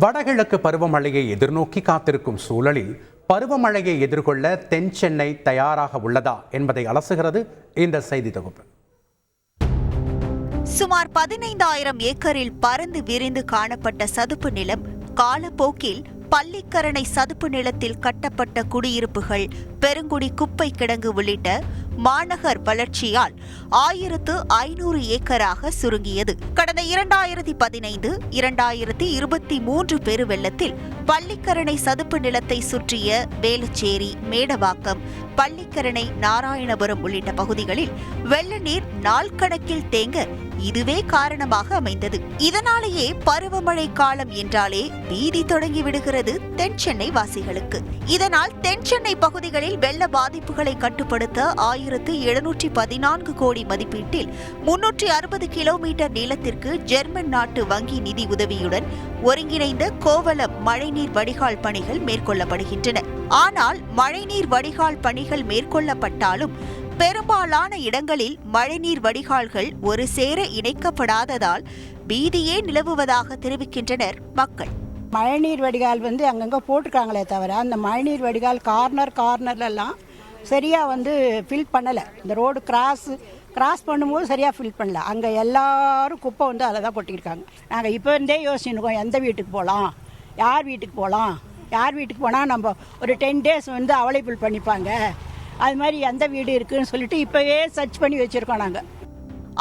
வடகிழக்கு பருவமழையை எதிர்நோக்கி காத்திருக்கும் சூழலில் பருவமழையை எதிர்கொள்ள தென் சென்னை தயாராக உள்ளதா என்பதை அலசுகிறது இந்த செய்தி தொகுப்பு. சுமார் 15,000 ஏக்கரில் பரந்து விரிந்து காணப்பட்ட சதுப்பு நிலம் காலப்போக்கில் பள்ளிக்கரணை சதுப்பு நிலத்தில் கட்டப்பட்ட குடியிருப்புகள், பெருங்குடி குப்பை கிடங்கு உள்ளிட்ட மாநகர் வளர்ச்சியால் 1500 ஏக்கராக சுருங்கியது. கடந்த 2015-2023 பெருவெள்ளத்தில் பள்ளிக்கரணை சதுப்பு நிலத்தை சுற்றிய வேலுச்சேரி, மேடவாக்கம், பள்ளிக்கரணை, நாராயணபுரம் உள்ளிட்ட பகுதிகளில் வெள்ள நீர் நாள் கணக்கில் தேங்க இதுவே காரணமாக அமைந்தது. இதனாலேயே பருவமழை காலம் என்றாலே பீதி தொடங்கிவிடுகிறது தென் சென்னை வாசிகளுக்கு. இதனால் தென் சென்னை பகுதிகளில் வெள்ள பாதிப்புகளை கட்டுப்படுத்த 1714 கோடி மதிப்பீட்டில் 360 கிலோமீட்டர் நீளத்திற்கு ஜெர்மன் நாட்டு வங்கி நிதி உதவியுடன் ஒருங்கிணைந்த கோவளம் மழைநீர் வடிகால் பணிகள் மேற்கொள்ளப்படுகின்றன. ஆனால் மழைநீர் வடிகால் பணிகள் மேற்கொள்ளப்பட்டாலும் பெரும்பாலான இடங்களில் மழைநீர் வடிகால்கள் ஒரு சேர இணைக்கப்படாததால் பீதியே நிலவுவதாக தெரிவிக்கின்றனர் மக்கள். மழைநீர் வடிகால் அங்கங்கே போட்டிருக்காங்களே தவிர அந்த மழைநீர் வடிகால் கார்னர்லாம் சரியாக ஃபில் பண்ணலை. இந்த ரோடு கிராஸ் பண்ணும்போது சரியாக ஃபில் பண்ணல. அங்கே எல்லாரும் குப்பை அதில் தான் கொட்டியிருக்காங்க. நாங்கள் இப்போ இருந்தே யோசிச்சுருக்கோம், எந்த வீட்டுக்கு போகலாம், யார் வீட்டுக்கு போனால் நம்ம ஒரு 10 days அவைலபிள் பண்ணிப்பாங்க, அது மாதிரி எந்த வீடு இருக்குன்னு சொல்லிட்டு இப்பவே சர்ச் பண்ணி வச்சிருக்கோம் நாங்கள்.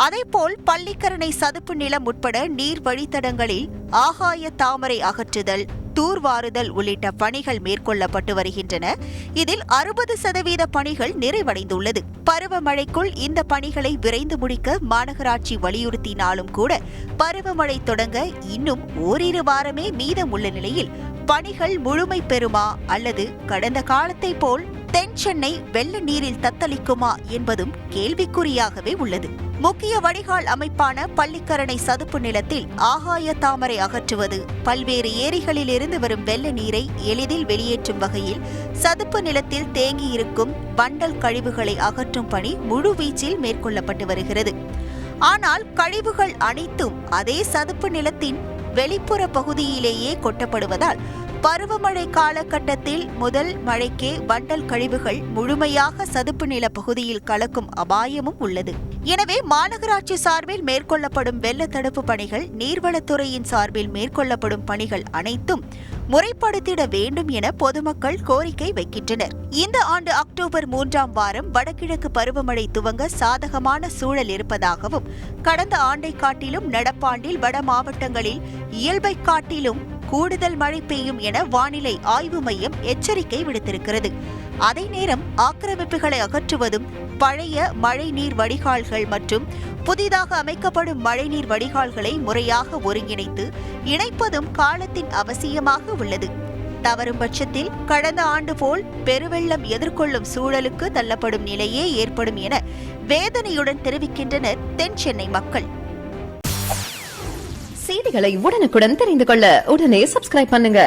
அதேபோல் பள்ளிக்கரணை சதுப்பு நிலம் உட்பட நீர் வழித்தடங்களில் ஆகாய தாமரை அகற்றுதல், தூர்வாறுதல் உள்ளிட்ட பணிகள் மேற்கொள்ளப்பட்டு வருகின்றன. இதில் 60% பணிகள் நிறைவடைந்துள்ளது. பருவமழைக்குள் இந்த பணிகளை விரைந்து முடிக்க மாநகராட்சி வலியுறுத்தினாலும் கூட பருவமழை தொடங்க இன்னும் ஓரிரு வாரமே மீதம் உள்ள நிலையில் பணிகள் முழுமை பெறுமா அல்லது கடந்த காலத்தை போல் தென் சென்னை வெள்ள நீரில் தத்தளிக்குமா என்பதும் கேள்விக்குறியாகவே உள்ளது. முக்கிய வடிகால் அமைப்பான பள்ளிக்கரணை சதுப்பு நிலத்தில் ஆகாய தாமரை அகற்றுவது, பல்வேறு ஏரிகளில் இருந்து வரும் வெள்ள நீரை எளிதில் வெளியேற்றும் வகையில் சதுப்பு நிலத்தில் தேங்கியிருக்கும் வண்டல் கழிவுகளை அகற்றும் பணி முழுவீச்சில் மேற்கொள்ளப்பட்டு வருகிறது. ஆனால் கழிவுகள் அனைத்தும் அதே சதுப்பு நிலத்தின் வெளிப்புற பகுதியிலேயே கொட்டப்படுவதால் பருவமழை காலகட்டத்தில் முதல் மழைக்கே வண்டல் கழிவுகள் முழுமையாக சதுப்பு நில பகுதியில் கலக்கும் அபாயமும் உள்ளது. எனவே மாநகராட்சி சார்பில் மேற்கொள்ளப்படும் வெள்ள தடுப்பு பணிகள், நீர்வளத்துறையின் சார்பில் மேற்கொள்ளப்படும் பணிகள் அனைத்தும் முறைப்படுத்திட வேண்டும் என பொதுமக்கள் கோரிக்கை வைக்கின்றனர். இந்த ஆண்டு அக்டோபர் 3ஆம் வாரம் வடகிழக்கு பருவமழை துவங்க சாதகமான சூழல் இருப்பதாகவும், கடந்த ஆண்டை காட்டிலும் நடப்பாண்டில் வட மாவட்டங்களில் இயல்பை காட்டிலும் கூடுதல் மழை பெய்யும் என வானிலை ஆய்வு மையம் எச்சரிக்கை விடுத்திருக்கிறது. அதே நேரம் ஆக்கிரமிப்புகளை அகற்றுவதும், பழைய மழைநீர் வடிகால்கள் மற்றும் புதிதாக அமைக்கப்படும் மழைநீர் வடிகால்களை முறையாக ஒருங்கிணைத்து இணைப்பதும் காலத்தின் அவசியமாக உள்ளது. தவறும் பட்சத்தில் கடந்த ஆண்டு போல் பெருவெள்ளம் எதிர்கொள்ளும் சூழலுக்கு தள்ளப்படும் நிலையே ஏற்படும் என வேதனையுடன் தெரிவிக்கின்றனர் தென் சென்னை மக்கள். செய்திகளை உடனுக்குடன் தெரிந்து கொள்ள உடனே சப்ஸ்கிரைப் பண்ணுங்க.